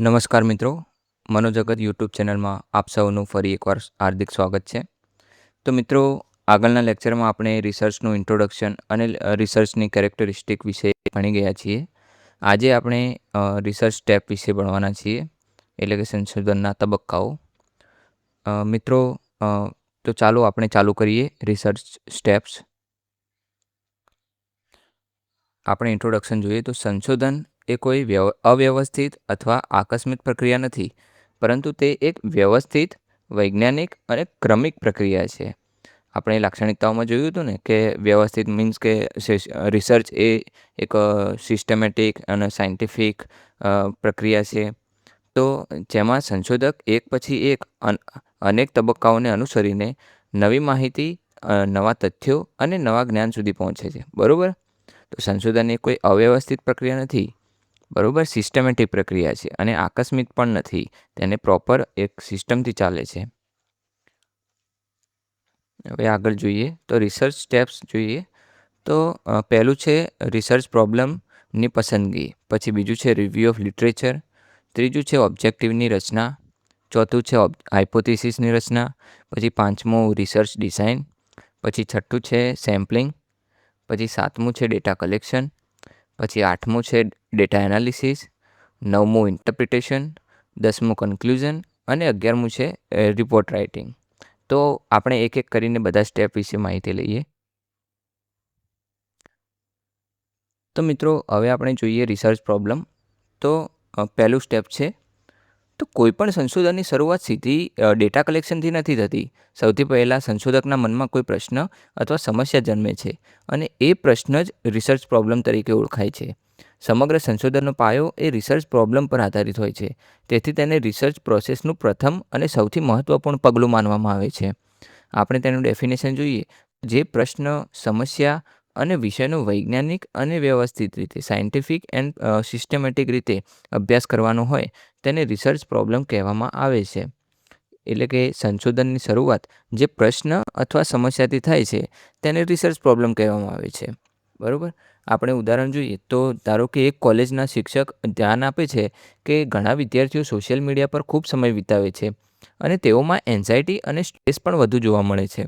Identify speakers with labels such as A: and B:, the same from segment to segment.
A: નમસ્કાર મિત્રો, મનોજગત યુટ્યુબ ચેનલમાં આપ સૌનું ફરી એકવાર હાર્દિક સ્વાગત છે. તો મિત્રો, આગળના લેક્ચરમાં આપણે રિસર્ચનું ઇન્ટ્રોડક્શન અને રિસર્ચની કેરેક્ટરિસ્ટિક વિશે ભણી ગયા છીએ. આજે આપણે રિસર્ચ સ્ટેપ વિશે ભણવાના છીએ, એટલે કે સંશોધનના તબક્કાઓ. મિત્રો, તો ચાલો આપણે ચાલુ કરીએ રિસર્ચ સ્ટેપ્સ. આપણે ઇન્ટ્રોડક્શન જોઈએ તો સંશોધન એ કોઈ અવ્યવસ્થિત અથવા આકસ્મિક પ્રક્રિયા નથી, પરંતુ તે એક વ્યવસ્થિત, વૈજ્ઞાનિક અને ક્રમિક પ્રક્રિયા છે. આપણે લાક્ષણિકતાઓમાં જોયું હતું ને કે વ્યવસ્થિત મીન્સ કે રિસર્ચ એ એક સિસ્ટમેટિક અને સાયન્ટિફિક પ્રક્રિયા છે. તો જેમાં સંશોધક એક પછી એક અનેક તબક્કાઓને અનુસરીને નવી માહિતી, નવા તથ્યો અને નવા જ્ઞાન સુધી પહોંચે છે. બરાબર? તો સંશોધન એ કોઈ અવ્યવસ્થિત પ્રક્રિયા નથી, બરાબર, સિસ્ટમેટિક પ્રક્રિયા છે અને આકસ્મિક પણ નથી. તેને પ્રોપર એક સિસ્ટમથી ચાલે છે. હવે આગળ જોઈએ તો રિસર્ચ સ્ટેપ્સ જોઈએ તો પહેલું છે રિસર્ચ પ્રોબ્લેમની પસંદગી, પછી બીજું છે રિવ્યૂ ઓફ લિટરેચર, ત્રીજું છે ઓબ્જેક્ટિવની રચના, ચોથું છે હાઇપોથિસિસની રચના, પછી પાંચમું રિસર્ચ ડિઝાઇન, પછી છઠ્ઠું છે સેમ્પલિંગ, પછી સાતમું છે ડેટા કલેક્શન, પછી આઠમું છે ડેટા એનાલિસિસ, નવમું ઇન્ટરપ્રિટેશન, 10મું કન્ક્લુઝન અને 11મું છે રિપોર્ટ રાઇટિંગ. તો આપણે એક એક કરીને બધા સ્ટેપ વિશે માહિતી લઈએ. તો મિત્રો, હવે આપણે જોઈએ રિસર્ચ પ્રોબ્લેમ. તો પહેલું સ્ટેપ છે તો કોઈપણ સંશોધનની શરૂઆત સીધી ડેટા કલેક્શનથી નથી થતી. સૌથી પહેલાં સંશોધકના મનમાં કોઈ પ્રશ્ન અથવા સમસ્યા જન્મે છે અને એ પ્રશ્ન જ રિસર્ચ પ્રોબ્લેમ તરીકે ઓળખાય છે. સમગ્ર સંશોધનનો પાયો એ રિસર્ચ પ્રોબ્લેમ પર આધારિત હોય છે. તેથી તેને રિસર્ચ પ્રોસેસનું પ્રથમ અને સૌથી મહત્ત્વપૂર્ણ પગલું માનવામાં આવે છે. આપણે તેનું ડેફિનેશન જોઈએ. જે પ્રશ્ન, સમસ્યા અને વિષયનો વૈજ્ઞાનિક અને વ્યવસ્થિત રીતે, સાયન્ટિફિક એન્ડ સિસ્ટમેટિક રીતે અભ્યાસ કરવાનો હોય તેને રિસર્ચ પ્રોબ્લેમ કહેવામાં આવે છે. એટલે કે સંશોધનની શરૂઆત જે પ્રશ્ન અથવા સમસ્યાથી થાય છે તેને રિસર્ચ પ્રોબ્લેમ કહેવામાં આવે છે. બરાબર? આપણે ઉદાહરણ જોઈએ તો ધારો કે એક કોલેજના શિક્ષક ધ્યાન આપે છે કે ઘણા વિદ્યાર્થીઓ સોશિયલ મીડિયા પર ખૂબ સમય વિતાવે છે અને તેઓમાં એન્ઝાયટી અને સ્ટ્રેસ પણ વધુ જોવા મળે છે.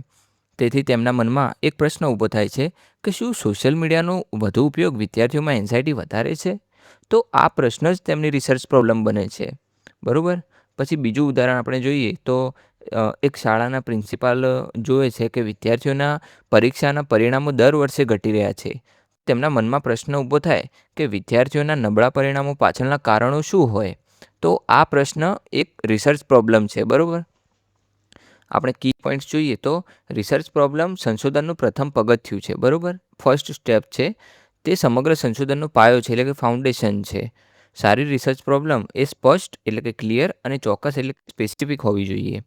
A: તેથી તેમના મનમાં એક પ્રશ્ન ઊભો થાય છે કે શું સોશિયલ મીડિયાનો વધુ ઉપયોગ વિદ્યાર્થીઓમાં એન્ઝાયટી વધારે છે? તો આ પ્રશ્ન જ તેમની રિસર્ચ પ્રોબ્લેમ બને છે. બરાબર? પછી બીજું ઉદાહરણ આપણે જોઈએ તો એક શાળાના પ્રિન્સિપાલ જોવે છે કે વિદ્યાર્થીઓના પરીક્ષાના પરિણામો દર વર્ષે ઘટી રહ્યા છે. તેમના મનમાં પ્રશ્ન ઊભો થાય કે વિદ્યાર્થીઓના નબળા પરિણામો પાછળના કારણો શું હોય? તો આ પ્રશ્ન એક રિસર્ચ પ્રોબ્લેમ છે. બરાબર? આપણે કી પોઈન્ટ્સ જોઈએ તો રિસર્ચ પ્રોબ્લેમ સંશોધનનું પ્રથમ પગથિયું છે. બરાબર? ફર્સ્ટ સ્ટેપ છે. તે સમગ્ર સંશોધનનો પાયો છે, એટલે કે ફાઉન્ડેશન છે. સારી રિસર્ચ પ્રોબ્લેમ એ સ્પષ્ટ, એટલે કે ક્લિયર અને ચોક્કસ, એટલે સ્પેસિફિક હોવી જોઈએ.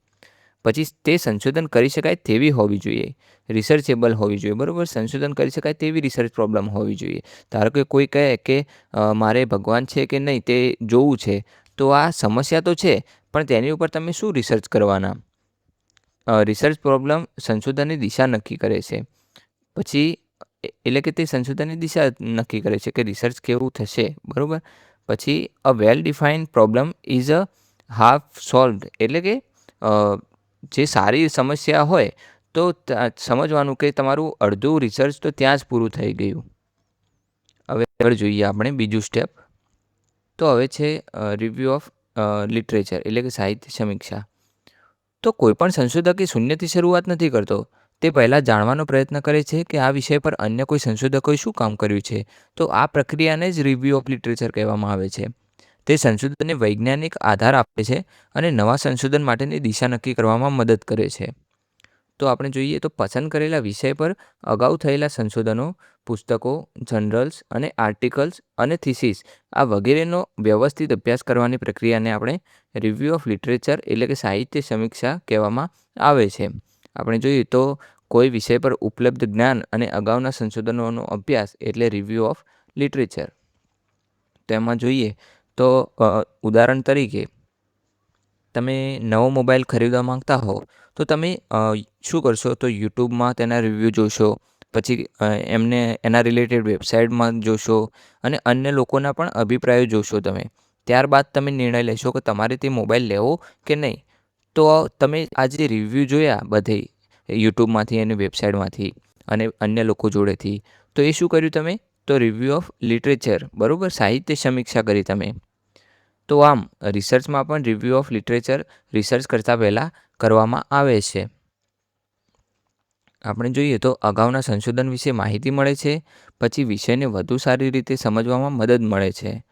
A: પછી તે સંશોધન કરી શકાય તેવી હોવી જોઈએ, રિસર્ચેબલ હોવી જોઈએ. બરાબર? સંશોધન કરી શકાય તેવી રિસર્ચ પ્રોબ્લેમ હોવી જોઈએ. ધારો કે કોઈ કહે કે મારે ભગવાન છે કે નહીં તે જોવું છે, તો આ સમસ્યા તો છે પણ તેની ઉપર તમે શું રિસર્ચ કરવાના? રિસર્ચ પ્રોબ્લેમ સંશોધનની દિશા નક્કી કરે છે. પછી એટલે કે તે સંશોધનની દિશા નક્કી કરે છે કે રિસર્ચ કેવું થશે. બરાબર? પછી a well defined problem is a half solved, એટલે કે જે સારી સમસ્યા હોય તો સમજવાનું કે તમારું અડધું રિસર્ચ તો ત્યાં જ પૂરું થઈ ગયું. હવે આગળ જોઈએ આપણે બીજું સ્ટેપ. તો હવે છે રિવ્યૂ ઓફ લિટરેચર, એટલે કે સાહિત્ય સમીક્ષા. તો કોઈપણ સંશોધક એ શૂન્યથી શરૂઆત નથી કરતો. તે પહેલાં જાણવાનો પ્રયત્ન કરે છે કે આ વિષય પર અન્ય કોઈ સંશોધકોએ શું કામ કર્યું છે. તો આ પ્રક્રિયાને જ રિવ્યૂ ઓફ લિટરેચર કહેવામાં આવે છે. તે સંશોધનને વૈજ્ઞાનિક આધાર આપે છે અને નવા સંશોધન માટેની દિશા નક્કી કરવામાં મદદ કરે છે. તો આપણે જોઈએ તો પસંદ કરેલા વિષય પર અગાઉ થયેલા સંશોધનો, પુસ્તકો, જર્નલ્સ અને આર્ટિકલ્સ અને થીસીસ આ વગેરેનો વ્યવસ્થિત અભ્યાસ કરવાની પ્રક્રિયાને આપણે રિવ્યૂ ઓફ લિટરેચર, એટલે કે સાહિત્ય સમીક્ષા કહેવામાં આવે છે. આપણે જોઈએ તો કોઈ વિષય પર ઉપલબ્ધ જ્ઞાન અને અગાઉના સંશોધનોનો અભ્યાસ એટલે રિવ્યૂ ઓફ લિટરેચર. તેમાં જોઈએ તો ઉદાહરણ તરીકે તમે નવો મોબાઈલ ખરીદવા માંગતા હો તો તમે શું કરશો? તો યુટ્યુબમાં તેના રિવ્યૂ જોશો, પછી એના રિલેટેડ વેબસાઇટમાં જોશો અને અન્ય લોકોના પણ અભિપ્રાયો જોશો તમે ત્યારબાદ તમે નિર્ણય લેશો કે તમારે તે મોબાઈલ લેવો કે નહીં. તો તમે આ જે રિવ્યૂ જોયા બધે યુટ્યુબમાંથી અને વેબસાઇટમાંથી અને અન્ય લોકો જોડેથી, તો એ શું કર્યું તમે? તો રિવ્યૂ ઓફ લિટરેચર, બરાબર, સાહિત્ય સમીક્ષા કરી તમે. તો આમ રિસર્ચમાં પણ રિવ્યૂ ઓફ લિટરેચર રિસર્ચ કરતાં પહેલાં કરવામાં આવે છે. આપણે જોઈએ તો અગાઉના સંશોધન વિશે માહિતી મળે છે. પછી વિષયને વધુ સારી રીતે સમજવામાં મદદ મળે છે.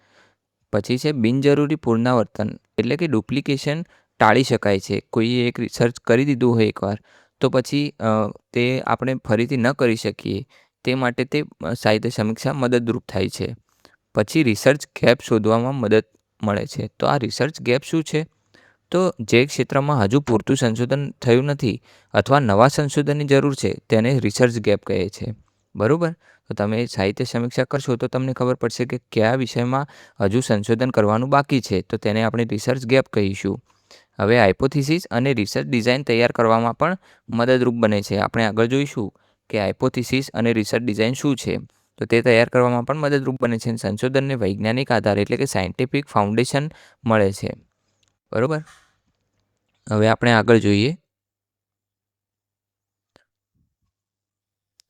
A: પછી છે બિનજરૂરી પુનરાવર્તન, એટલે કે ડુપ્લિકેશન ટાળી શકાય છે. કોઈએ એક રિસર્ચ કરી દીધું હોય એકવાર, તો પછી તે આપણે ફરીથી ન કરી શકીએ. તે માટે તે સાહિત્ય સમીક્ષા મદદરૂપ થાય છે. પછી રિસર્ચ ગેપ શોધવામાં મદદ મળે છે. તો આ રિસર્ચ ગેપ શું છે? તો જે ક્ષેત્રમાં હજુ પૂરતું સંશોધન થયું નથી અથવા નવા સંશોધનની જરૂર છે તેને રિસર્ચ ગેપ કહે છે, બરાબર. તો તમે સાહિત્ય સમીક્ષા કરશો તો તમને ખબર પડશે કે કયા વિષયમાં હજુ સંશોધન કરવાનું બાકી છે, તો તેને આપણે રિસર્ચ ગેપ કહીશું. હવે હાઇપોથિસિસ અને રિસર્ચ ડિઝાઇન તૈયાર કરવામાં પણ મદદરૂપ બને છે. આપણે આગળ જોઈશું કે હાઇપોથિસિસ અને રિસર્ચ ડિઝાઇન શું છે. તો તે તૈયાર કરવામાં પણ મદદરૂપ બને છે. સંશોધનને વૈજ્ઞાનિક આધાર, એટલે કે સાયન્ટિફિક ફાઉન્ડેશન મળે છે, બરાબર. હવે આપણે આગળ જોઈએ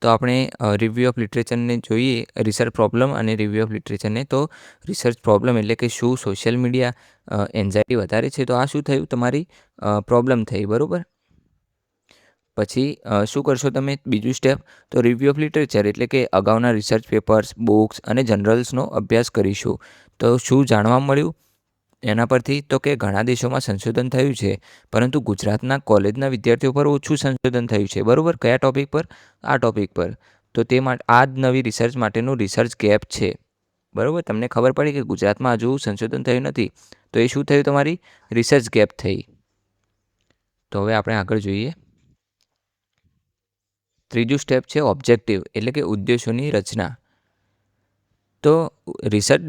A: તો આપણે રિવ્યૂ ઓફ લિટરેચરને જોઈએ, રિસર્ચ પ્રોબ્લેમ અને રિવ્યૂ ઓફ લિટરેચરને. તો રિસર્ચ પ્રોબ્લેમ એટલે કે શું સોશિયલ મીડિયા એન્ઝાયટી વધારે છે, તો આ શું થયું? તમારી પ્રોબ્લેમ થઈ, બરાબર. પછી શું કરશો તમે? બીજું સ્ટેપ, તો રિવ્યૂ ઓફ લિટરેચર એટલે કે અગાઉના રિસર્ચ પેપર્સ, બુક્સ અને જર્નલ્સનો અભ્યાસ કરીશું. તો શું જાણવા મળ્યું એના પરથી? તો કે ઘણા દેશોમાં સંશોધન થયું છે, પરંતુ ગુજરાતના કોલેજના વિદ્યાર્થીઓ પર ઓછું સંશોધન થયું છે, બરાબર. કયા ટોપિક પર? આ ટોપિક પર. તો તે માટે આ જ નવી રિસર્ચ માટેનું રિસર્ચ ગેપ છે, બરાબર. તમને ખબર પડી કે ગુજરાતમાં હજુ સંશોધન થયું નથી, તો એ શું થયું? તમારી રિસર્ચ ગેપ થઈ. તો હવે આપણે આગળ જોઈએ. ત્રીજું સ્ટેપ છે ઓબ્જેક્ટિવ, એટલે કે ઉદ્દેશોની રચના. તો રિસર્ચ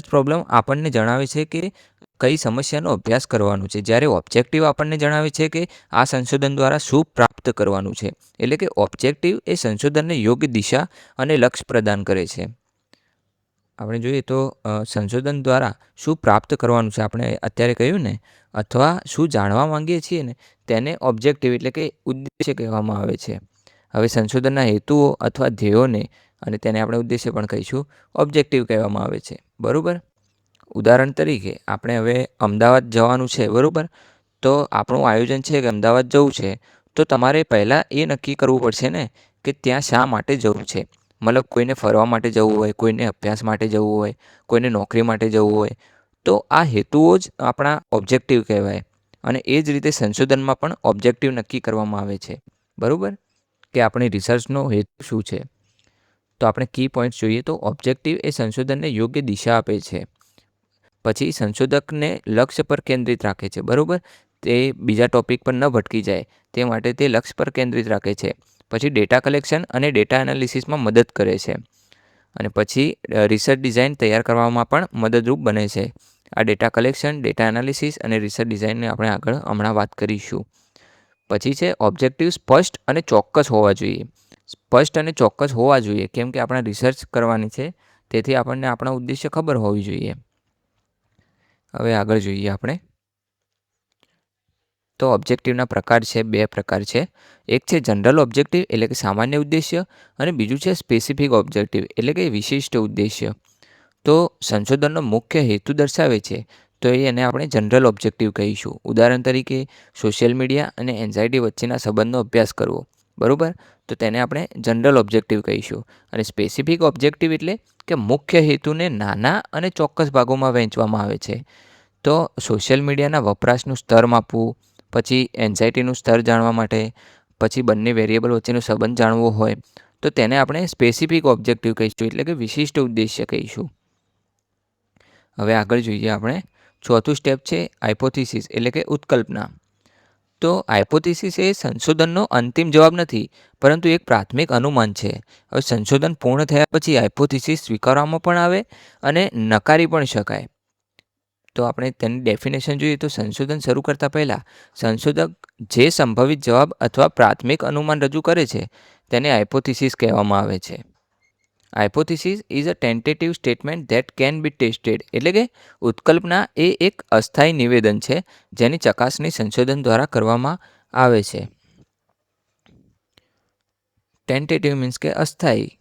A: પ્રોબ્લેમ આપણને જણાવે છે કે કઈ સમસ્યાનો અભ્યાસ કરવાનો છે, જ્યારે ઓબ્જેક્ટિવ આપણને જણાવે છે કે આ સંશોધન દ્વારા શું પ્રાપ્ત કરવાનું છે. એટલે કે ઓબ્જેક્ટિવ એ સંશોધનને યોગ્ય દિશા અને લક્ષ્ય પ્રદાન કરે છે. આપણે જોઈએ તો સંશોધન દ્વારા શું પ્રાપ્ત કરવાનું છે, આપણે અત્યારે કહ્યું ને, અથવા શું જાણવા માંગીએ છીએ ને, તેને ઓબ્જેક્ટિવ એટલે કે ઉદ્દેશ્ય કહેવામાં આવે છે. હવે સંશોધનના હેતુઓ અથવા ધ્યેયોને, અને તેને આપણે ઉદ્દેશ્ય પણ કહીશું, ઓબ્જેક્ટિવ કહેવામાં આવે છે, બરાબર. ઉદાહરણ તરીકે આપણે હવે અમદાવાદ જવાનું છે, બરાબર. તો આપણું આયોજન છે કે અમદાવાદ જવું છે, તો તમારે પહેલાં એ નક્કી કરવું પડશે ને કે ત્યાં શા માટે જવું છે. મતલબ કોઈને ફરવા માટે જવું હોય, કોઈને અભ્યાસ માટે જવું હોય, કોઈને નોકરી માટે જવું હોય, તો આ હેતુઓ જ આપણા ઓબ્જેક્ટિવ કહેવાય. અને એ જ રીતે સંશોધનમાં પણ ઓબ્જેક્ટિવ નક્કી કરવામાં આવે છે, બરાબર, કે આપણી રિસર્ચનો હેતુ શું છે. તો આપણે કી પોઈન્ટ્સ જોઈએ તો ઓબ્જેક્ટિવ એ સંશોધનને યોગ્ય દિશા આપે છે. પછી સંશોધકને લક્ષ્ય પર કેન્દ્રિત રાખે છે, બરાબર. તે બીજા ટોપિક પર ન ભટકી જાય તે માટે તે લક્ષ્ય પર કેન્દ્રિત રાખે છે. પછી ડેટા કલેક્શન અને ડેટા એનાલિસિસમાં મદદ કરે છે. અને પછી રિસર્ચ ડિઝાઇન તૈયાર કરવામાં પણ મદદરૂપ બને છે. આ ડેટા કલેક્શન, ડેટા એનાલિસિસ અને રિસર્ચ ડિઝાઇનને આપણે આગળ હમણાં વાત કરીશું. પછી છે ઓબ્જેક્ટિવ સ્પષ્ટ અને ચોક્કસ હોવા જોઈએ. સ્પષ્ટ અને ચોક્કસ હોવા જોઈએ, કેમ કે આપણે રિસર્ચ કરવાની છે, તેથી આપણને આપણા ઉદ્દેશ્ય ખબર હોવી જોઈએ. હવે આગળ જોઈએ આપણે. તો ઓબ્જેક્ટિવના પ્રકાર છે, 2 પ્રકાર છે. એક છે જનરલ ઓબ્જેક્ટિવ, એટલે કે સામાન્ય ઉદ્દેશ્ય, અને બીજું છે સ્પેસિફિક ઓબ્જેક્ટિવ, એટલે કે વિશિષ્ટ ઉદ્દેશ્ય. તો સંશોધનનો મુખ્ય હેતુ દર્શાવે છે, તો એને આપણે જનરલ ઓબ્જેક્ટિવ કહીશું. ઉદાહરણ તરીકે સોશિયલ મીડિયા અને એન્ઝાયટી વચ્ચેના સંબંધનો અભ્યાસ કરવો, બરાબર. તો તેને આપણે જનરલ ઓબ્જેક્ટિવ કહીશું. અને સ્પેસિફિક ઓબ્જેક્ટિવ એટલે કે મુખ્ય હેતુને નાના અને ચોક્કસ ભાગોમાં વહેંચવામાં આવે છે. તો સોશિયલ મીડિયાના વપરાશનું સ્તર માપવું, પછી એન્ઝાયટીનું સ્તર જાણવા માટે, પછી બંને વેરિયેબલ વચ્ચેનો સંબંધ જાણવો હોય, તો તેને આપણે સ્પેસિફિક ઓબ્જેક્ટિવ કહીશું, એટલે કે વિશિષ્ટ ઉદ્દેશ્ય કહીશું. હવે આગળ જોઈએ આપણે. ચોથું સ્ટેપ છે હાઇપોથિસિસ, એટલે કે ઉત્કલ્પના. તો હાઇપોથિસિસ એ સંશોધનનો અંતિમ જવાબ નથી, પરંતુ એક પ્રાથમિક અનુમાન છે. હવે સંશોધન પૂર્ણ થયા પછી હાઇપોથિસિસ સ્વીકારવામાં પણ આવે અને નકારી પણ શકાય. તો આપણે તેની ડેફિનેશન જોઈએ તો સંશોધન શરૂ કરતાં પહેલાં સંશોધક જે સંભવિત જવાબ અથવા પ્રાથમિક અનુમાન રજૂ કરે છે તેને હાઇપોથિસિસ કહેવામાં આવે છે. Hypothesis is a tentative statement that can be tested. એટલે કે ઉત્કલ્પના એ એક અસ્થાયી નિવેદન છે જેની ચકાસણી સંશોધન દ્વારા કરવામાં આવે છે. ટેન્ટેટિવ મીન્સ કે અસ્થાયી.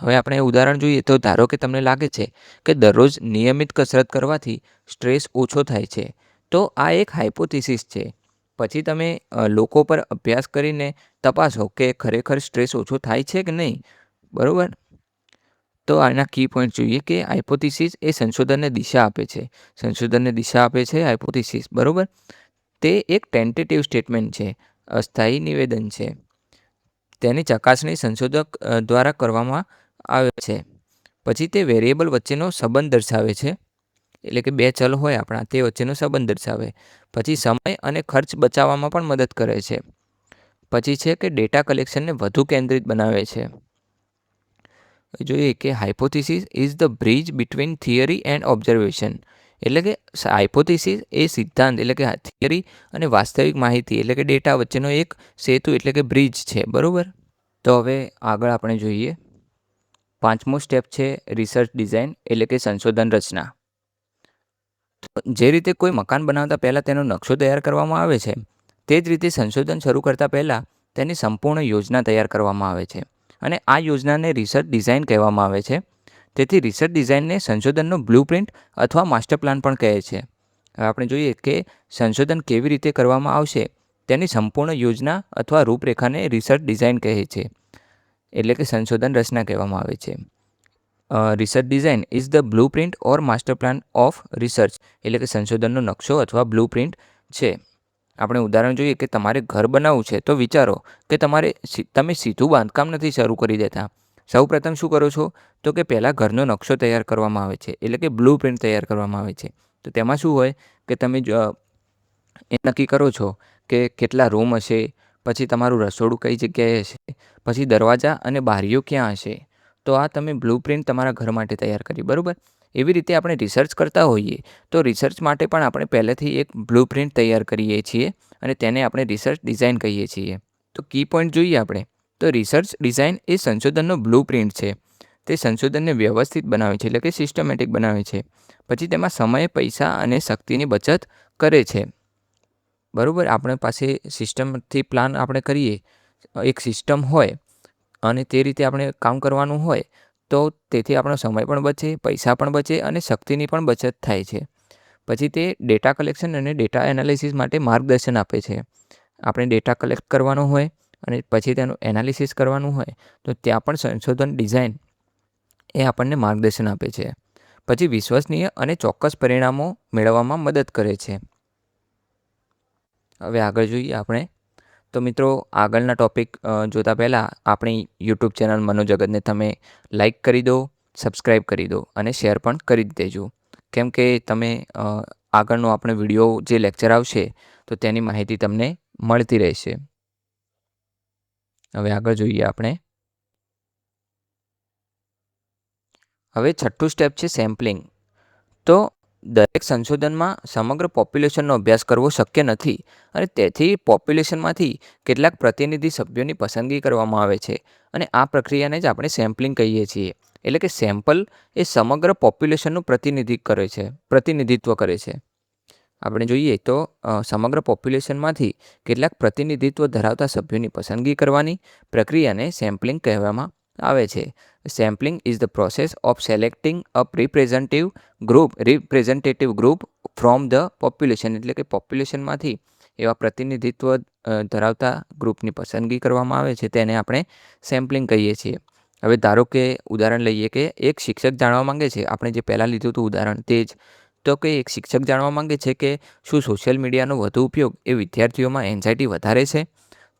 A: હવે આપણે ઉદાહરણ જોઈએ તો ધારો કે તમને લાગે છે કે દરરોજ નિયમિત કસરત કરવાથી સ્ટ્રેસ ઓછો થાય છે, તો આ એક હાઇપોથિસિસ છે. પછી તમે લોકો પર અભ્યાસ કરીને તપાસો કે ખરેખર સ્ટ્રેસ ઓછો થાય છે કે નહીં, બરાબર. તો આના કી પોઈન્ટ જોઈએ કે હાઇપોથિસિસ એ સંશોધનને દિશા આપે છે. સંશોધનને દિશા આપે છે હાઇપોથિસિસ, બરાબર. તે એક ટેન્ટેટિવ સ્ટેટમેન્ટ છે, અસ્થાયી નિવેદન છે. તેની ચકાસણી સંશોધક દ્વારા કરવામાં આવે છે. પછી તે વેરિયેબલ વચ્ચેનો સંબંધ દર્શાવે છે, એટલે કે બે ચલ હોય આપણા તે વચ્ચેનો સંબંધ દર્શાવે. પછી સમય અને ખર્ચ બચાવવામાં પણ મદદ કરે છે. પછી છે કે ડેટા કલેક્શનને વધુ કેન્દ્રિત બનાવે છે. જોઈએ કે hypothesis is the bridge between theory and observation. એટલે કે હાઇપોથિસિસ એ સિદ્ધાંત એટલે કે થિયરી અને વાસ્તવિક માહિતી એટલે કે ડેટા વચ્ચેનો એક સેતુ એટલે કે બ્રિજ છે, બરાબર. તો હવે આગળ આપણે જોઈએ 5મો સ્ટેપ છે રિસર્ચ ડિઝાઇન એટલે કે સંશોધન રચના. જે રીતે કોઈ મકાન બનાવતા પહેલાં તેનો નકશો તૈયાર કરવામાં આવે છે, તે જ રીતે સંશોધન શરૂ કરતાં પહેલાં તેની સંપૂર્ણ યોજના તૈયાર કરવામાં આવે છે અને આ યોજનાને રિસર્ચ ડિઝાઇન કહેવામાં આવે છે. તેથી રિસર્ચ ડિઝાઇનને સંશોધનનો બ્લુપ્રિન્ટ અથવા માસ્ટર પ્લાન પણ કહે છે. હવે આપણે જોઈએ કે સંશોધન કેવી રીતે કરવામાં આવશે તેની સંપૂર્ણ યોજના અથવા રૂપરેખાને રિસર્ચ ડિઝાઇન કહે છે, એટલે કે સંશોધન રચના કહેવામાં આવે છે. Research design is the blueprint or master plan of research, એટલે કે સંશોધનનો નકશો અથવા બ્લુપ્રિન્ટ છે. આપણે ઉદાહરણ જોઈએ કે તમારે ઘર બનાવવું છે તો વિચારો કે તમે સીધું બાંધકામ નથી શરૂ કરી દેતા. સૌપ્રથમ શું કરો છો તો કે પહેલાં ઘરનો નકશો તૈયાર કરવામાં આવે છે, એટલે કે બ્લુપ્રિન્ટ તૈયાર કરવામાં આવે છે. તો તેમાં શું હોય કે તમે એ નક્કી કરો છો કે કેટલા રૂમ હશે, પછી તમારું રસોડું કઈ જગ્યાએ હશે, પછી દરવાજા અને બારીઓ ક્યાં હશે. તો આ તમે બ્લુપ્રિન્ટ તમારા ઘર માટે તૈયાર કરી, બરાબર. એવી રીતે આપણે રિસર્ચ કરતા હોઈએ તો રિસર્ચ માટે પણ આપણે પહેલેથી એક બ્લુપ્રિન્ટ તૈયાર કરીએ છીએ અને તેને આપણે રિસર્ચ ડિઝાઇન કહીએ છીએ. તો કી પોઈન્ટ જોઈએ આપણે તો રિસર્ચ ડિઝાઇન એ સંશોધનનો બ્લુપ્રિન્ટ છે. તે સંશોધનને વ્યવસ્થિત બનાવે છે, એટલે કે સિસ્ટમેટિક બનાવે છે. પછી તેમાં સમય, પૈસા અને શક્તિની બચત કરે છે, બરાબર. આપણી પાસે સિસ્ટમથી પ્લાન આપણે કરીએ, એક સિસ્ટમ હોય અને તે રીતે આપણે કામ કરવાનું હોય તો તેથી આપણો સમય પણ બચે, પૈસા પણ બચે અને શક્તિની પણ બચત થાય છે. પછી તે ડેટા કલેક્શન અને ડેટા એનાલિસિસ માટે માર્ગદર્શન આપે છે. આપણે ડેટા કલેક્ટ કરવાનો હોય અને પછી તેનું એનાલિસિસ કરવાનું હોય તો ત્યાં પણ સંશોધન ડિઝાઇન એ આપણને માર્ગદર્શન આપે છે. પછી વિશ્વસનીય અને ચોક્કસ પરિણામો મેળવવામાં મદદ કરે છે. હવે આગળ જોઈએ આપણે તો મિત્રો આગળના ટૉપિક જોતાં પહેલાં આપણી યુટ્યુબ ચેનલ મનોજગતને તમે લાઈક કરી દો, સબસ્ક્રાઈબ કરી દો અને શેર પણ કરી જ દેજો, કેમ કે તમે આગળનો આપણે વિડીયો જે લેક્ચર આવશે તો તેની માહિતી તમને મળતી રહેશે. હવે આગળ જોઈએ આપણે. હવે 6થું સ્ટેપ છે સેમ્પલિંગ. તો દરેક સંશોધનમાં સમગ્ર પોપ્યુલેશનનો અભ્યાસ કરવો શક્ય નથી અને તેથી પોપ્યુલેશનમાંથી કેટલાક પ્રતિનિધિ સભ્યોની પસંદગી કરવામાં આવે છે અને આ પ્રક્રિયાને જ આપણે સેમ્પલિંગ કહીએ છીએ. એટલે કે સેમ્પલ એ સમગ્ર પોપ્યુલેશનનું પ્રતિનિધિત્વ કરે છે. આપણે જોઈએ તો સમગ્ર પોપ્યુલેશનમાંથી કેટલાક પ્રતિનિધિત્વ ધરાવતા સભ્યોની પસંદગી કરવાની પ્રક્રિયાને સેમ્પલિંગ કહેવામાં આવે છે. Sampling is the process of selecting a representative group from the population, એટલે કે પોપ્યુલેશનમાંથી એવા પ્રતિનિધિત્વ ધરાવતા ગ્રુપની પસંદગી કરવામાં આવે છે, તેને આપણે સેમ્પલિંગ કહીએ છીએ. હવે ધારો કે ઉદાહરણ લઈએ કે એક શિક્ષક જાણવા માંગે છે, આપણે જે પહેલાં લીધું હતું ઉદાહરણ તે જ, તો કે એક શિક્ષક જાણવા માંગે છે કે શું સોશિયલ મીડિયાનો વધુ ઉપયોગ એ વિદ્યાર્થીઓમાં એન્ઝાયટી વધારે છે.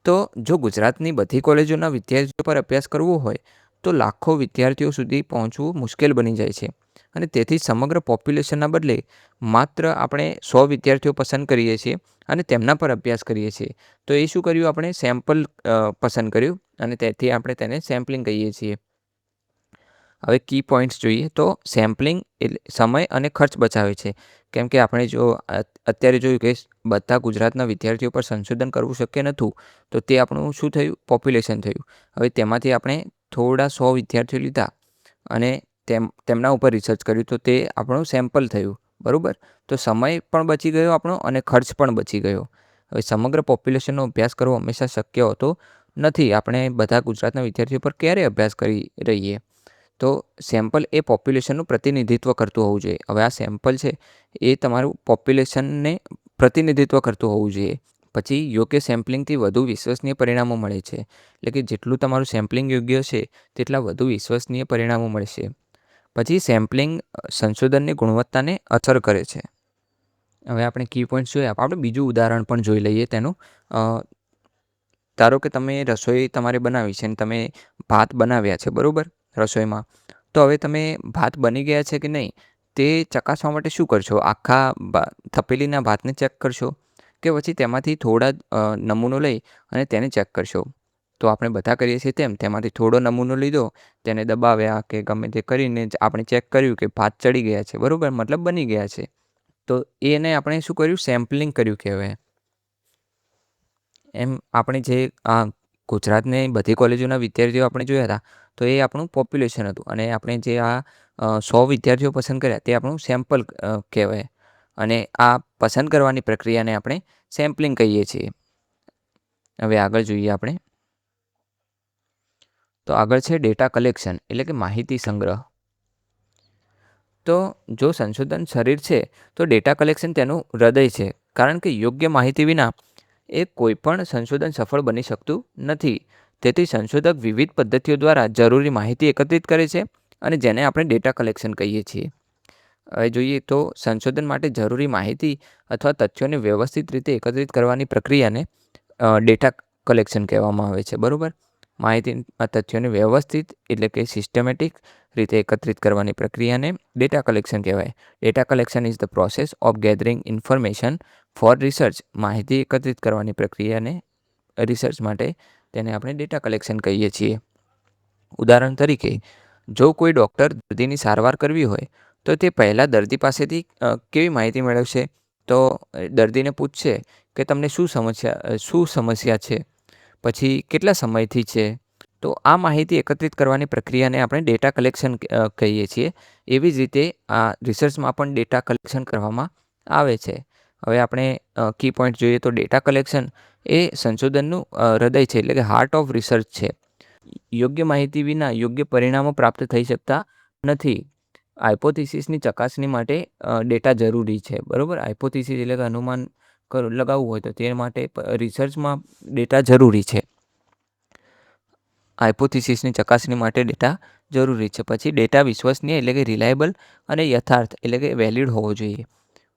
A: તો જો ગુજરાતની બધી કોલેજોના વિદ્યાર્થીઓ પર અભ્યાસ કરવો હોય તો લાખો વિદ્યાર્થીઓ સુધી પહોંચવું મુશ્કેલ બની જાય છે અને તેથી સમગ્ર પોપ્યુલેશનના બદલે માત્ર આપણે 100 વિદ્યાર્થીઓ પસંદ કરીએ છીએ અને તેમના પર અભ્યાસ કરીએ છીએ. તો એ શું કર્યું, આપણે સેમ્પલ પસંદ કર્યું અને તેથી આપણે તેને સેમ્પલિંગ કહીએ છીએ. હવે કી પોઈન્ટ્સ જોઈએ તો સેમ્પલિંગ એટલે સમય અને ખર્ચ બચાવે છે, કેમ કે આપણે જો અત્યારે જોયું કે બધા ગુજરાતના વિદ્યાર્થીઓ પર સંશોધન કરવું શક્ય નહોતું તો તે આપણું શું થયું, પોપ્યુલેશન થયું. હવે તેમાંથી આપણે થોડા 100 વિદ્યાર્થીઓ લીધા અને તેમના ઉપર રિસર્ચ કર્યું તો તે આપણું સેમ્પલ થયું, બરાબર. તો સમય પણ બચી ગયો આપણો અને ખર્ચ પણ બચી ગયો. હવે સમગ્ર પોપ્યુલેશનનો અભ્યાસ કરવો હંમેશા શક્ય હોતો નથી. આપણે બધા ગુજરાતના વિદ્યાર્થીઓ પર ક્યારે અભ્યાસ કરી રહીએ? તો સેમ્પલ એ પોપ્યુલેશનનું પ્રતિનિધિત્વ કરતું હોવું જોઈએ. હવે આ સેમ્પલ છે એ તમારું પોપ્યુલેશનને પ્રતિનિધિત્વ કરતું હોવું જોઈએ. પછી યોગ્ય સેમ્પલિંગથી વધુ વિશ્વસનીય પરિણામો મળે છે. એટલે કે જેટલું તમારું સેમ્પલિંગ યોગ્ય છે તેટલા વધુ વિશ્વસનીય પરિણામો મળશે. પછી સેમ્પલિંગ સંશોધનની ગુણવત્તાને અસર કરે છે. હવે આપણે કી પોઈન્ટ્સ જોઈએ. આપણે બીજું ઉદાહરણ પણ જોઈ લઈએ તેનું. ધારો કે તમે રસોઈ તમારે બનાવી છે અને તમે ભાત બનાવ્યા છે, બરાબર, રસોઈમાં. તો હવે તમે ભાત બની ગયા છે કે નહીં તે ચકાસવા માટે શું કરશો? આખા તપેલીના ભાતને ચેક કરશો કે પછી તેમાંથી થોડા નમૂનો લઈ અને તેને ચેક કરશો? તો આપણે બધા કરીએ છીએ તેમાંથી થોડો નમૂનો લીધો, તેને દબાવ્યા કે ગમે તે કરીને આપણે ચેક કર્યું કે ભાત ચડી ગયા છે, બરાબર, મતલબ બની ગયા છે. તો એને આપણે શું કર્યું? સેમ્પલિંગ કર્યું કહેવાય. એમ આપણે જે ગુજરાતની બધી કોલેજોના વિદ્યાર્થીઓ આપણે જોયા હતા તો એ આપણું પોપ્યુલેશન હતું, અને આપણે જે 100 વિદ્યાર્થીઓ પસંદ કર્યા તે આપણું સેમ્પલ કહેવાય. અને આ પસંદ કરવાની પ્રક્રિયાને આપણે સેમ્પલિંગ કહીએ છીએ. હવે આગળ જોઈએ આપણે. તો આગળ છે ડેટા કલેક્શન, એટલે કે માહિતી સંગ્રહ. તો જો સંશોધન શરીર છે તો ડેટા કલેક્શન તેનું હૃદય છે, કારણ કે યોગ્ય માહિતી વિના એ કોઈ પણ સંશોધન સફળ બની શકતું નથી. તેથી સંશોધક વિવિધ પદ્ધતિઓ દ્વારા જરૂરી માહિતી એકત્રિત કરે છે અને જેને આપણે ડેટા કલેક્શન કહીએ છીએ. હવે જોઈએ તો સંશોધન માટે જરૂરી માહિતી અથવા તથ્યોને વ્યવસ્થિત રીતે એકત્રિત કરવાની પ્રક્રિયાને ડેટા કલેક્શન કહેવામાં આવે છે, બરાબર. માહિતી તથ્યોને વ્યવસ્થિત એટલે કે સિસ્ટમેટિક રીતે એકત્રિત કરવાની પ્રક્રિયાને ડેટા કલેક્શન કહેવાય. Data collection is the process of gathering information four research. માહિતી એકત્રિત કરવાની પ્રક્રિયાને રિસર્ચ માટે તેને આપણે ડેટા કલેક્શન કહીએ છીએ. ઉદાહરણ તરીકે, જો કોઈ ડૉક્ટર દર્દીની સારવાર કરવી હોય તો તે પહેલાં દર્દી પાસેથી કેવી માહિતી મેળવશે? તો દર્દીને પૂછશે કે તમને શું સમસ્યા છે, પછી કેટલા સમયથી છે. તો આ માહિતી એકત્રિત કરવાની પ્રક્રિયાને આપણે ડેટા કલેક્શન કહીએ છીએ. એવી જ રીતે આ રિસર્ચમાં પણ ડેટા કલેક્શન કરવામાં આવે છે. હવે આપણે કી પોઈન્ટ જોઈએ તો ડેટા કલેક્શન એ સંશોધનનું હૃદય છે, એટલે કે હાર્ટ ઓફ રિસર્ચ છે. યોગ્ય માહિતી વિના યોગ્ય પરિણામો પ્રાપ્ત થઈ શકતા નથી. હાઇપોથિસિસની ચકાસણી માટે ડેટા જરૂરી છે, બરાબર. હાઇપોથિસિસ એટલે કે અનુમાન લગાવવું હોય તો તે માટે રિસર્ચમાં ડેટા જરૂરી છે. હાઇપોથિસિસની ચકાસણી માટે ડેટા જરૂરી છે. પછી ડેટા વિશ્વસનીય એટલે કે રિલાયબલ અને યથાર્થ એટલે કે વેલિડ હોવો જોઈએ,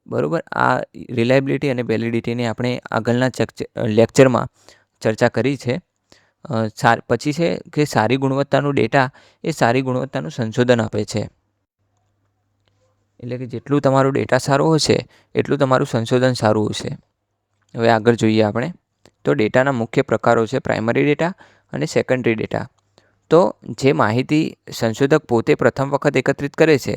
A: બરાબર. આ રિલાયબિલિટી અને વેલિડિટીને આપણે આગળના લેક્ચરમાં ચર્ચા કરી છે. પછી છે કે સારી ગુણવત્તાનું ડેટા એ સારી ગુણવત્તાનું સંશોધન આપે છે. એટલે કે જેટલું તમારું ડેટા સારું હશે એટલું તમારું સંશોધન સારું હશે. હવે આગળ જોઈએ આપણે. તો ડેટાના મુખ્ય પ્રકારો છે પ્રાઇમરી ડેટા અને સેકન્ડરી ડેટા. તો જે માહિતી સંશોધક પોતે પ્રથમ વખત એકત્રિત કરે છે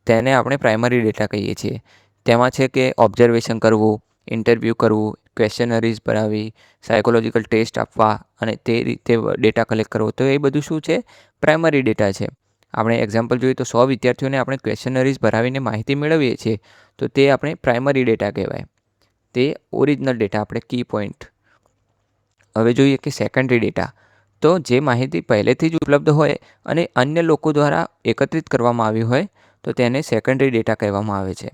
A: તેને આપણે પ્રાઇમરી ડેટા કહીએ છીએ. તેમાં છે કે ઓબ્ઝર્વેશન કરવું, ઇન્ટરવ્યૂ કરવું, ક્વેશ્ચનરીઝ ભરાવી, સાયકોલોજીકલ ટેસ્ટ આપવા અને તે રીતે ડેટા કલેક્ટ કરવો. તો એ બધું શું છે? પ્રાઇમરી ડેટા છે. આપણે એક્ઝામ્પલ જોઈએ તો 100 વિદ્યાર્થીઓને આપણે ક્વેશ્ચનરીઝ ભરાવીને માહિતી મેળવીએ છીએ તો તે આપણે પ્રાઇમરી ડેટા કહેવાય. તે ઓરિજિનલ ડેટા, આપણે કી પોઈન્ટ. હવે જોઈએ કે સેકન્ડરી ડેટા. તો જે માહિતી પહેલેથી જ ઉપલબ્ધ હોય અને અન્ય લોકો દ્વારા એકત્રિત કરવામાં આવી હોય તો તેને સેકન્ડરી ડેટા કહેવામાં આવે છે.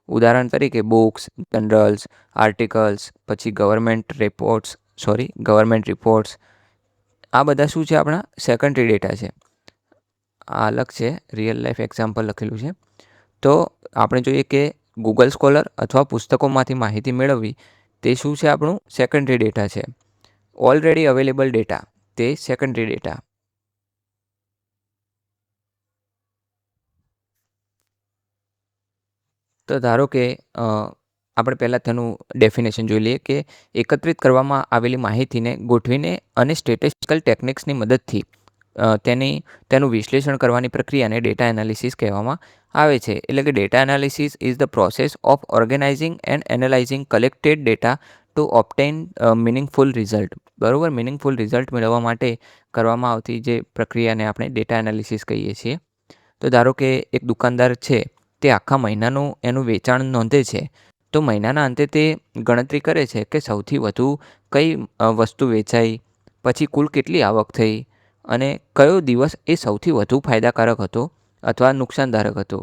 A: ઉદાહરણ તરીકે બુક્સ, જનરલ્સ, આર્ટિકલ્સ, પછી ગવર્મેન્ટ રિપોર્ટ્સ. આ બધા શું છે? આપણા સેકન્ડરી ડેટા છે. આ અલગ છે, રિયલ લાઈફ એક્ઝામ્પલ લખેલું છે. તો આપણે જોઈએ કે ગૂગલ સ્કોલર અથવા પુસ્તકોમાંથી માહિતી મેળવવી તે શું છે? આપણું સેકન્ડરી ડેટા છે. ઓલરેડી અવેલેબલ ડેટા તે સેકન્ડરી ડેટા. તો ધારો કે આપણે પહેલાં તેનું ડેફિનેશન જોઈ લઈએ કે એકત્રિત કરવામાં આવેલી માહિતીને ગોઠવીને અને સ્ટેટિસ્ટિકલ ટેકનિક્સની મદદથી તેનું વિશ્લેષણ કરવાની પ્રક્રિયાને ડેટા એનાલિસિસ કહેવામાં આવે છે. એટલે કે data analysis is the process of organising and analysing collected data to obtain meaningful result. બરાબર. મિનિંગફુલ રિઝલ્ટ મેળવવા માટે કરવામાં આવતી જે પ્રક્રિયાને આપણે ડેટા એનાલિસિસ કહીએ છીએ. તો ધારો કે એક દુકાનદાર છે તે આખા મહિનાનું એનું વેચાણ નોંધે છે, તો મહિનાના અંતે તે ગણતરી કરે છે કે સૌથી વધુ કઈ વસ્તુ વેચાઈ, પછી કુલ કેટલી આવક થઈ અને કયો દિવસ એ સૌથી વધુ ફાયદાકારક હતો અથવા નુકસાનદાયક હતો.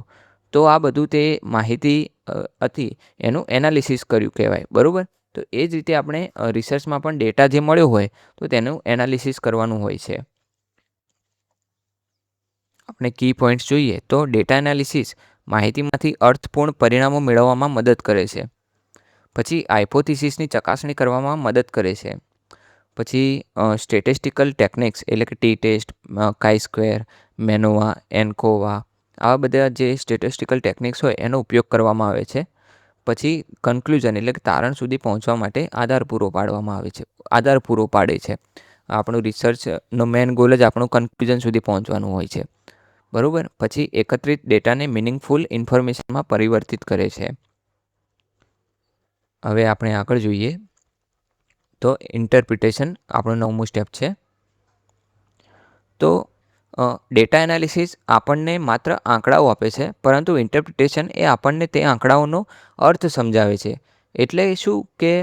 A: તો આ બધું તે માહિતી હતી એનું એનાલિસિસ કર્યું કહેવાય, બરાબર. તો એ જ રીતે આપણે રિસર્ચમાં પણ ડેટા જે મળ્યો હોય તો તેનું એનાલિસિસ કરવાનું હોય છે. આપણે કી પોઈન્ટ્સ જોઈએ તો ડેટા એનાલિસિસ માહિતીમાંથી અર્થપૂર્ણ પરિણામો મેળવવામાં મદદ કરે છે. પછી હાઇપોથિસિસની ચકાસણી કરવામાં મદદ કરે છે. પછી સ્ટેટિસ્ટિકલ ટેકનિક્સ એટલે કે ટી ટેસ્ટ, કાઈ સ્ક્વેર, મેનોવા, એન્કોવા, આવા બધા જે સ્ટેટિસ્ટિકલ ટેકનિક્સ હોય એનો ઉપયોગ કરવામાં આવે છે. પછી કન્ક્લુઝન એટલે કે તારણ સુધી પહોંચવા માટે આધાર પૂરો પાડે છે. આપણું રિસર્ચનો મેઇન ગોલ જ આપણું કન્ક્લુઝન સુધી પહોંચવાનું હોય છે, બરાબર. પછી એકત્રિત ડેટાને મિનિંગફુલ ઇન્ફોર્મેશનમાં પરિવર્તિત કરે છે. હવે આપણે આગળ જોઈએ તો ઇન્ટરપ્રિટેશન આપણું 9મું સ્ટેપ છે. તો ડેટા એનાલિસિસ આપણને માત્ર આંકડાઓ આપે છે, પરંતુ ઇન્ટરપ્રિટેશન એ આપણને તે આંકડાઓનો અર્થ સમજાવે છે. એટલે શું કે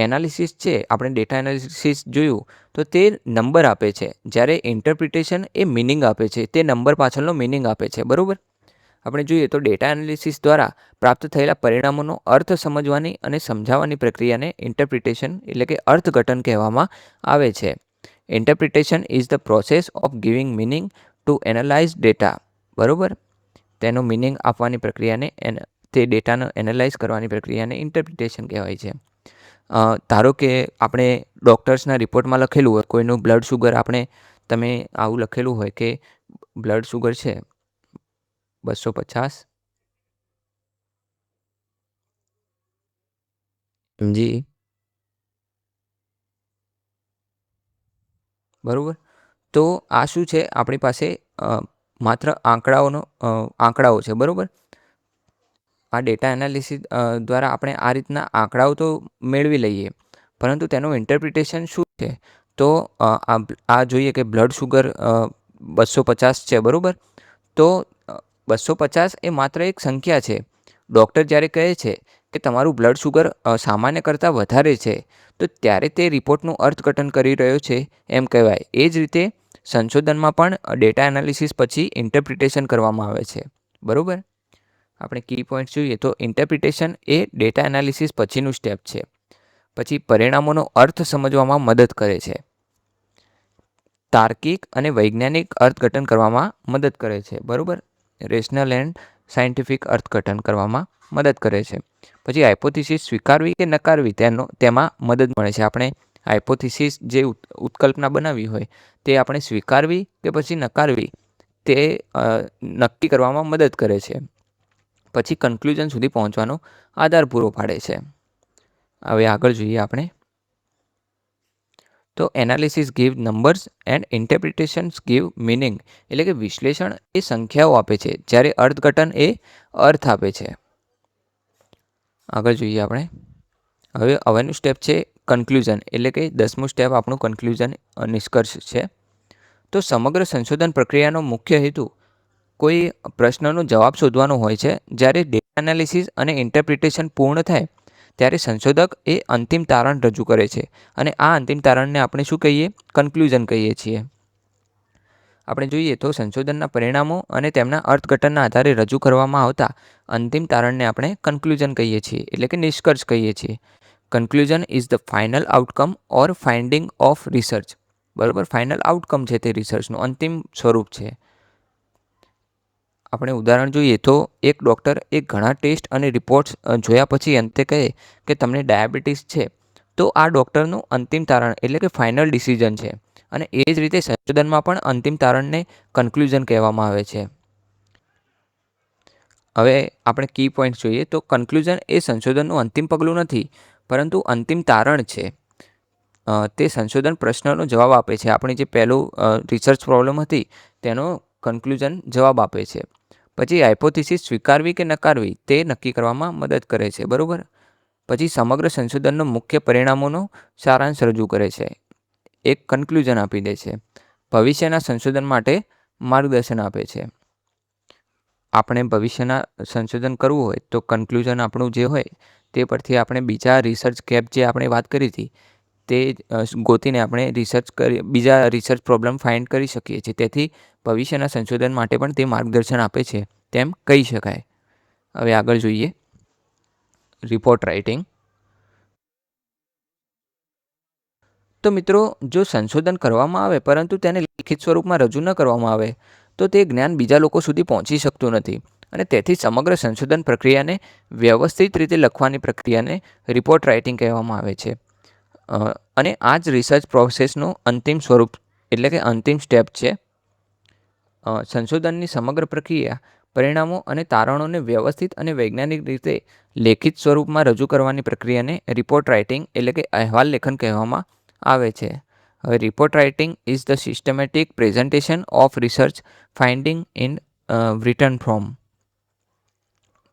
A: એનાલિસિસ છે, આપણે ડેટા એનાલિસિસ જોયું તો તે નંબર આપે છે, જ્યારે ઇન્ટરપ્રિટેશન એ મિનિંગ આપે છે, તે નંબર પાછળનો મિનિંગ આપે છે, બરાબર. આપણે જોઈએ તો ડેટા એનાલિસિસ દ્વારા પ્રાપ્ત થયેલા પરિણામોનો અર્થ સમજવાની અને સમજાવવાની પ્રક્રિયાને ઇન્ટરપ્રિટેશન એટલે કે અર્થઘટન કહેવામાં આવે છે. Interpretation is the process of giving meaning two analyse data, બરાબર. તેનો મિનિંગ આપવાની પ્રક્રિયાને તે ડેટાનો એનાલાઇઝ કરવાની પ્રક્રિયાને ઇન્ટરપ્રિટેશન કહેવાય છે. ધારો કે આપણે ડૉક્ટર્સના રિપોર્ટમાં લખેલું હોય કોઈનું બ્લડ શુગર, તમે આવું લખેલું હોય કે બ્લડ શુગર છે 250 mg, બરાબર. તો આ શું છે, આપણી પાસે માત્ર આંકડાઓ છે, બરાબર. આ ડેટા એનાલિસિસ દ્વારા આપણે આ રીતના આંકડાઓ તો મેળવી લઈએ, પરંતુ તેનું ઇન્ટરપ્રિટેશન શું છે, તો આ જોઈએ કે બ્લડ શુગર 250 છે, બરાબર. તો 250 એ માત્ર એક સંખ્યા છે. ડૉક્ટર જ્યારે કહે છે કે તમારું બ્લડ શુગર સામાન્ય કરતાં વધારે છે, તો ત્યારે તે રિપોર્ટનું અર્થઘટન કરી રહ્યો છે એમ કહેવાય. એ જ રીતે સંશોધનમાં પણ ડેટા એનાલિસિસ પછી ઇન્ટરપ્રિટેશન કરવામાં આવે છે, બરાબર. આપણે કી પોઈન્ટ્સ જોઈએ તો ઇન્ટરપ્રિટેશન એ ડેટા એનાલિસિસ પછીનું સ્ટેપ છે. પછી પરિણામોનો અર્થ સમજવામાં મદદ કરે છે. તાર્કિક અને વૈજ્ઞાનિક અર્થઘટન કરવામાં મદદ કરે છે, બરાબર. રેશનલ એન્ડ સાયન્ટિફિક અર્થઘટન કરવામાં મદદ કરે છે. પછી હાઇપોથિસિસ સ્વીકારવી કે નકારવી તેમાં મદદ મળે છે. આપણે હાઇપોથિસિસ જે ઉત્કલ્પના બનાવી હોય તે આપણે સ્વીકારવી કે પછી નકારવી તે નક્કી કરવામાં મદદ કરે છે. પછી કન્ક્લુઝન સુધી પહોંચવાનો આધાર પૂરો પાડે છે. હવે આગળ જોઈએ આપણે તો analysis give numbers and interpretations give meaning, એટલે કે વિશ્લેષણ એ સંખ્યાઓ આપે છે, જ્યારે અર્થઘટન એ અર્થ આપે છે. આગળ જોઈએ આપણે હવેનું સ્ટેપ છે કન્ક્લુઝન, એટલે કે 10મું સ્ટેપ આપણું કન્ક્લુઝન નિષ્કર્ષ છે. તો સમગ્ર સંશોધન પ્રક્રિયાનો મુખ્ય હેતુ કોઈ પ્રશ્નનો જવાબ શોધવાનો હોય છે. જ્યારે ડેટા એનાલિસિસ અને ઇન્ટરપ્રિટેશન પૂર્ણ થાય ત્યારે સંશોધક એ અંતિમ તારણ રજૂ કરે છે, અને આ અંતિમ તારણને આપણે શું કહીએ, કન્ક્લુઝન કહીએ છીએ. આપણે જોઈએ તો સંશોધનના પરિણામો અને તેમના અર્થઘટનના આધારે રજૂ કરવામાં આવતા અંતિમ તારણને આપણે કન્ક્લુઝન કહીએ છીએ, એટલે કે નિષ્કર્ષ કહીએ છીએ. Conclusion is the final outcome or finding of research, બરાબર. ફાઇનલ આઉટકમ છે તે રિસર્ચનું અંતિમ સ્વરૂપ છે. આપણે ઉદાહરણ જોઈએ તો એક ડૉક્ટર એક ઘણા ટેસ્ટ અને રિપોર્ટ્સ જોયા પછી અંતે કહે કે તમને ડાયાબિટીસ છે, તો આ ડૉક્ટરનું અંતિમ તારણ એટલે કે ફાઇનલ ડિસિઝન છે. અને એ જ રીતે સંશોધનમાં પણ અંતિમ તારણને કન્ક્લુઝન કહેવામાં આવે છે. હવે આપણે કી પોઈન્ટ્સ જોઈએ તો કન્ક્લુઝન એ સંશોધનનું અંતિમ પગલું નથી, પરંતુ અંતિમ તારણ છે. તે સંશોધન પ્રશ્નનો જવાબ આપે છે. આપણી જે પહેલું રિસર્ચ પ્રોબ્લેમ હતી તેનો કન્ક્લુઝન જવાબ આપે છે. પછી હાઇપોથિસિસ સ્વીકારવી કે નકારવી તે નક્કી કરવામાં મદદ કરે છે, બરાબર. પછી સમગ્ર સંશોધનનો મુખ્ય પરિણામોનો સારાંશ રજૂ કરે છે, એક કન્ક્લુઝન આપી દે છે. ભવિષ્યના સંશોધન માટે માર્ગદર્શન આપે છે. આપણે ભવિષ્યના સંશોધન કરવું હોય તો કન્ક્લુઝન આપણું જે હોય તે પરથી આપણે બીજા રિસર્ચ ગેપ જે આપણે વાત કરી હતી તે ગોતીને આપણે બીજા રિસર્ચ પ્રોબ્લેમ ફાઇન્ડ કરી શકીએ છીએ. તેથી ભવિષ્યના સંશોધન માટે પણ તે માર્ગદર્શન આપે છે તેમ કહી શકાય. હવે આગળ જોઈએ રિપોર્ટ રાઇટિંગ. તો મિત્રો, જો સંશોધન કરવામાં આવે પરંતુ તેને લિખિત સ્વરૂપમાં રજૂ ન કરવામાં આવે તો તે જ્ઞાન બીજા લોકો સુધી પહોંચી શકતું નથી અને તેથી સમગ્ર સંશોધન પ્રક્રિયાને વ્યવસ્થિત રીતે લખવાની પ્રક્રિયાને રિપોર્ટ રાઇટિંગ કહેવામાં આવે છે. અને આ જ રિસર્ચ પ્રોસેસનું અંતિમ સ્વરૂપ એટલે કે અંતિમ સ્ટેપ છે. સંશોધનની સમગ્ર પ્રક્રિયા, પરિણામો અને તારણોને વ્યવસ્થિત અને વૈજ્ઞાનિક રીતે લેખિત સ્વરૂપમાં રજૂ કરવાની પ્રક્રિયાને રિપોર્ટ રાઇટિંગ એટલે કે અહેવાલ લેખન કહેવામાં આવે છે. હવે report writing is the systematic presentation of research finding in return form.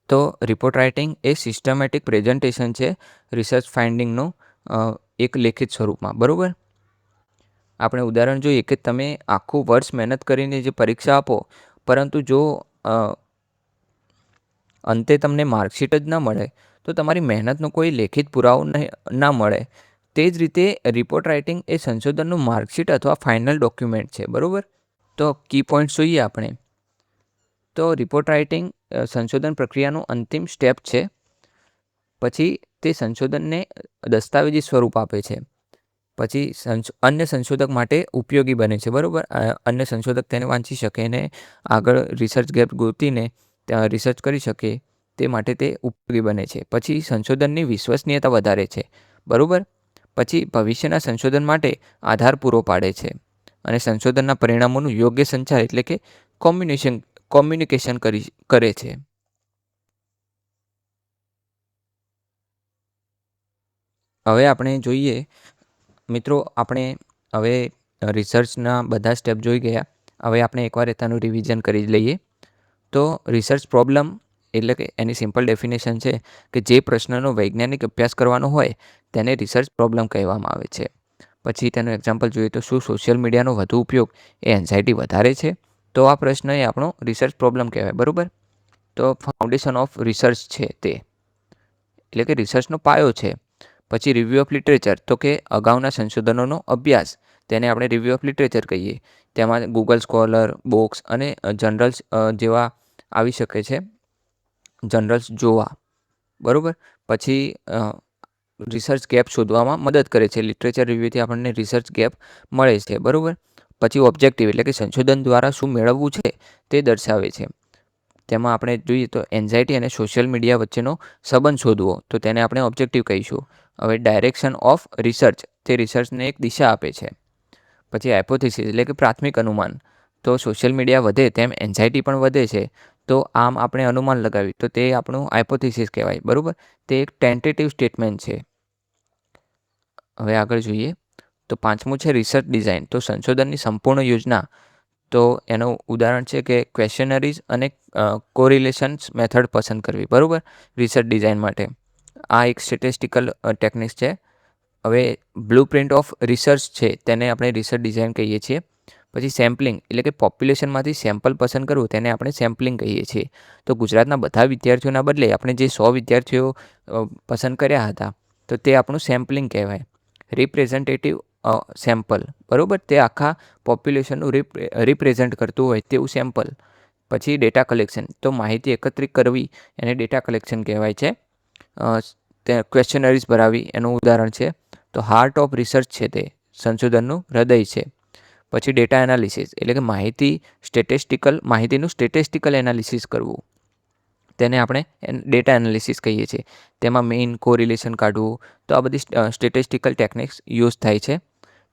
A: તો રિપોર્ટ રાઇટિંગ એ સિસ્ટમેટિક પ્રેઝન્ટેશન છે રિસર્ચ ફાઇન્ડિંગનું એક લેખિત સ્વરૂપમાં. બરાબર. આપણે ઉદાહરણ જોઈએ કે તમે આખું વર્ષ મહેનત કરીને જે પરીક્ષા આપો પરંતુ જો અંતે તમને માર્કશીટ જ ન મળે તો તમારી મહેનતનો કોઈ લેખિત પુરાવો ના મળે. તે જ રીતે રિપોર્ટ રાઇટિંગ એ સંશોધનનું માર્કશીટ અથવા ફાઇનલ ડોક્યુમેન્ટ છે. બરાબર. તો કી પોઈન્ટ્સ જોઈએ આપણે. તો રિપોર્ટ રાઇટિંગ સંશોધન પ્રક્રિયાનું અંતિમ સ્ટેપ છે. પછી તે સંશોધનને દસ્તાવેજી સ્વરૂપ આપે છે. પછી અન્ય સંશોધક માટે ઉપયોગી બને છે. બરાબર. અન્ય સંશોધક તેને વાંચી શકે અને આગળ રિસર્ચ ગેપ ગોતીને ત્યાં રિસર્ચ કરી શકે તે માટે તે ઉપયોગી બને છે. પછી સંશોધનની વિશ્વસનીયતા વધારે છે. બરાબર. પછી ભવિષ્યના સંશોધન માટે આધાર પૂરો પાડે છે અને સંશોધનના પરિણામોનું યોગ્ય સંચાર એટલે કે કોમ્યુનિકેશન કરે છે. હવે આપણે જોઈએ મિત્રો, આપણે હવે રિસર્ચના બધા સ્ટેપ જોઈ ગયા. હવે આપણે એકવાર તેનું રિવિઝન કરી લઈએ. તો રિસર્ચ પ્રોબ્લેમ એટલે કે એની સિમ્પલ ડેફિનેશન છે કે જે પ્રશ્નનો વૈજ્ઞાનિક અભ્યાસ કરવાનો હોય તેને રિસર્ચ પ્રોબ્લેમ કહેવામાં આવે છે. પછી તેનું એક્ઝામ્પલ જોઈએ તો શું સોશિયલ મીડિયાનો વધુ ઉપયોગ એ એન્ઝાયટી વધારે છે? તો આ પ્રશ્ન એ આપણો રિસર્ચ પ્રોબ્લેમ કહેવાય. બરાબર. તો ફાઉન્ડેશન ઓફ રિસર્ચ છે તે, એટલે કે રિસર્ચનો પાયો છે. પછી રિવ્યૂ ઓફ લિટરેચર, તો કે અગાઉના સંશોધનોનો અભ્યાસ, તેને આપણે રિવ્યૂ ઓફ લિટરેચર કહીએ. તેમાં ગૂગલ સ્કોલર, બોક્સ અને જર્નલ્સ જેવા આવી શકે છે. જર્નલ્સ જોવા. બરાબર. પછી રિસર્ચ ગેપ શોધવામાં મદદ કરે છે. લિટરેચર રિવ્યૂથી આપણને રિસર્ચ ગેપ મળે છે. બરાબર. પછી ઓબ્જેક્ટિવ એટલે કે સંશોધન દ્વારા શું મેળવવું છે તે દર્શાવે છે. તેમાં આપણે જોઈએ તો એન્ઝાયટી અને સોશિયલ મીડિયા વચ્ચેનો સંબંધ શોધવો, તો તેને આપણે ઓબ્જેક્ટિવ કહીશું. હવે ડાયરેક્શન ઓફ રિસર્ચ, તે રિસર્ચને એક દિશા આપે છે. પછી હાઇપોથિસિસ એટલે કે પ્રાથમિક અનુમાન, તો સોશિયલ મીડિયા વધે તેમ એન્ઝાયટી પણ વધે છે, તો આમ આપણે અનુમાન લગાવ્યું તો તે આપણું હાઇપોથિસિસ કહેવાય. બરાબર. તે એક ટેન્ટેટિવ સ્ટેટમેન્ટ છે. હવે આગળ જોઈએ તો પાંચમું છે રિસર્ચ ડિઝાઇન, તો સંશોધનની સંપૂર્ણ યોજના. તો એનું ઉદાહરણ છે કે ક્વેશ્ચનરીઝ અને કોરિલેશન્સ મેથડ પસંદ કરવી. બરાબર. રિસર્ચ ડિઝાઇન માટે આ એક સ્ટેટિસ્ટિકલ ટેકનિક્સ છે. હવે બ્લુપ્રિન્ટ ઓફ રિસર્ચ છે તેને આપણે રિસર્ચ ડિઝાઇન કહીએ છીએ. પછી સેમ્પલિંગ એટલે કે પોપ્યુલેશનમાંથી સેમ્પલ પસંદ કરવું, તેને આપણે સેમ્પલિંગ કહીએ છીએ. તો ગુજરાતના બધા વિદ્યાર્થીઓના બદલે આપણે જે 100 વિદ્યાર્થીઓ પસંદ કર્યા હતા તો તે આપણું સેમ્પલિંગ કહેવાય. રિપ્રેઝન્ટેટિવ સેમ્પલ, બરાબર, તે આખા પોપ્યુલેશનનું રિપ્રેઝન્ટ કરતું હોય તેવું સેમ્પલ. પછી ડેટા કલેક્શન, તો માહિતી એકત્રિત કરવી એને ડેટા કલેક્શન કહેવાય છે. તે ક્વેશ્ચનરીઝ ભરાવી એનું ઉદાહરણ છે. તો હાર્ટ ઓફ રિસર્ચ છે તે સંશોધનનું હૃદય છે. પછી ડેટા એનાલિસિસ એટલે કે માહિતીનું સ્ટેટિસ્ટિકલ એનાલિસિસ કરવું, તેને આપણે ડેટા એનાલિસિસ કહીએ છીએ. તેમાં મેઇન કોરિલેશન કાઢવું, તો આ બધી સ્ટેટિસ્ટિકલ ટેકનિક્સ યુઝ થાય છે.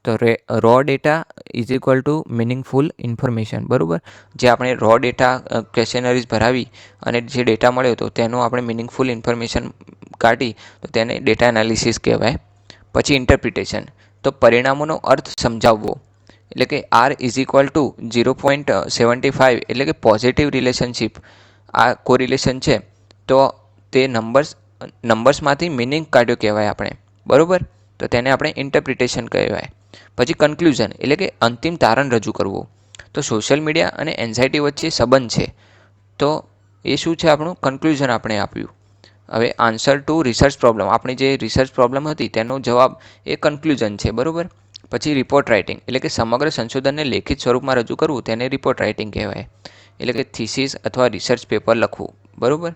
A: તો raw data is equal to meaningful information. બરાબર. જે આપણે રો ડેટા ક્વેશ્ચનરીઝ ભરાવી અને જે ડેટા મળ્યો તો તેનું આપણે મિનિંગફુલ ઇન્ફોર્મેશન કાઢી તો તેને ડેટા એનાલિસિસ કહેવાય. પછી ઇન્ટરપ્રિટેશન, તો પરિણામોનો અર્થ સમજાવવો, એટલે કે R ઇઝ ઇક્વલ ટુ 0.75 એટલે કે પોઝિટિવ રિલેશનશિપ. આ કોરિલેશન છે તો તે નંબર્સમાંથી મિનિંગ કાઢ્યો કહેવાય આપણે. બરાબર. તો તેને આપણે ઇન્ટરપ્રિટેશન કહેવાય. પછી કન્ક્લુઝન એટલે કે અંતિમ તારણ રજૂ કરવું. તો સોશિયલ મીડિયા અને એન્ઝાયટી વચ્ચે સંબંધ છે, તો એ શું છે આપણું કન્ક્લુઝન આપણે આપ્યું. હવે આન્સર ટુ રિસર્ચ પ્રોબ્લેમ, આપણી જે રિસર્ચ પ્રોબ્લેમ હતી તેનો જવાબ એ કન્ક્લુઝન છે, બરાબર. પછી રિપોર્ટ રાઇટિંગ, એટલે કે સમગ્ર સંશોધનને લેખિત સ્વરૂપમાં રજૂ કરવું તેને રિપોર્ટ રાઇટિંગ કહેવાય, એટલે કે થીસીસ અથવા રિસર્ચ પેપર લખવું, બરાબર.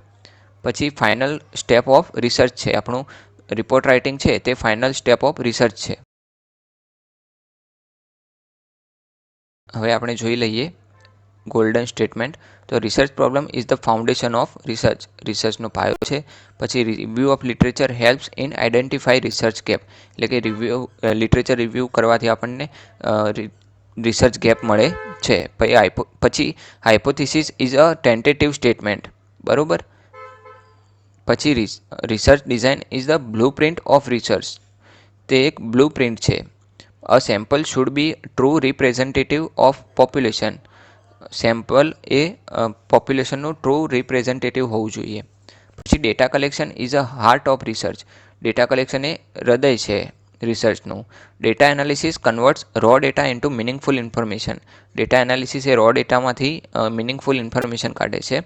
A: પછી ફાઇનલ સ્ટેપ ઓફ રિસર્ચ છે આપણું રિપોર્ટ રાઇટિંગ છે તે ફાઇનલ સ્ટેપ ઓફ રિસર્ચ છે. હવે આપણે જોઈ લઈએ ગોલ્ડન સ્ટેટમેન્ટ. તો research problem is the foundation of research, રિસર્ચનો પાયો છે. પછી review of literature helps in identify research gap, એટલે કે લિટરેચર રિવ્યૂ કરવાથી આપણને રિસર્ચ ગેપ મળે છે. પછી hypothesis is a tentative statement, બરાબર. પછી research design is the blueprint of research, તે એક બ્લુ પ્રિન્ટ છે. A sample should be true representative of population, sample એ પોપ્યુલેશનનું ટ્રુ રિપ્રેઝેન્ટેટિવ હોવું જોઈએ. પછી data collection is a heart of research, data collection એ હૃદય છે રિસર્ચનું. Data analysis converts raw data into meaningful information, data analysis એ રો ડેટામાંથી મિનિંગફુલ ઇન્ફોર્મેશન કાઢે છે.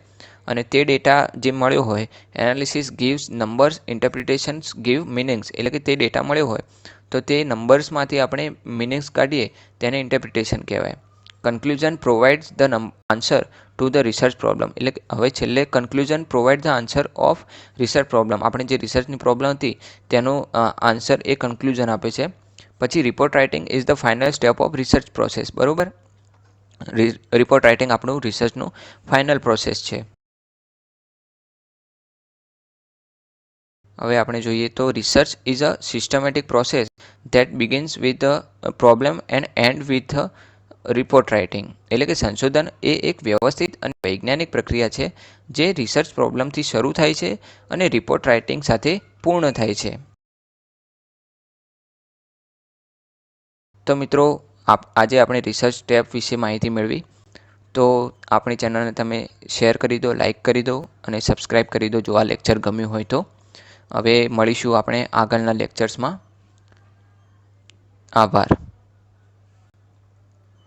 A: અને તે ડેટા જે મળ્યો હોય, analysis gives numbers, interpretations give meanings, એટલે કે તે ડેટા મળ્યો હોય તો તે નંબર્સમાંથી આપણે મિનિંગ્સ કાઢીએ તેને ઇન્ટરપ્રિટેશન કહેવાય. Conclusion provides the answer to the research problem, એટલે કે હવે છેલ્લે conclusion provide the answer of research problem, આપણે જે રિસર્ચની પ્રોબ્લેમ હતી તેનો આન્સર એ કન્ક્લુઝન આપે છે. પછી report writing is the final step of research process, બરાબર. રિપોર્ટ રાઇટિંગ આપણું રિસર્ચનું ફાઇનલ પ્રોસેસ છે. હવે આપણે જોઈએ તો research is a systematic process that begins with the problem and and with report writing, એટલે કે સંશોધન એ એક વ્યવસ્થિત અને વૈજ્ઞાનિક પ્રક્રિયા છે જે રિસર્ચ પ્રોબ્લેમથી શરૂ થાય છે અને રિપોર્ટ રાઇટિંગ સાથે પૂર્ણ થાય છે. તો મિત્રો આજે આપણે રિસર્ચ સ્ટેપ વિશે માહિતી મેળવી. તો આપણી ચેનલને તમે શેર કરી દો, લાઈક કરી દો અને સબસ્ક્રાઈબ કરી દો જો આ લેક્ચર ગમ્યું હોય તો. હવે મળીશું આપણે આગળના લેક્ચર્સમાં. આભાર.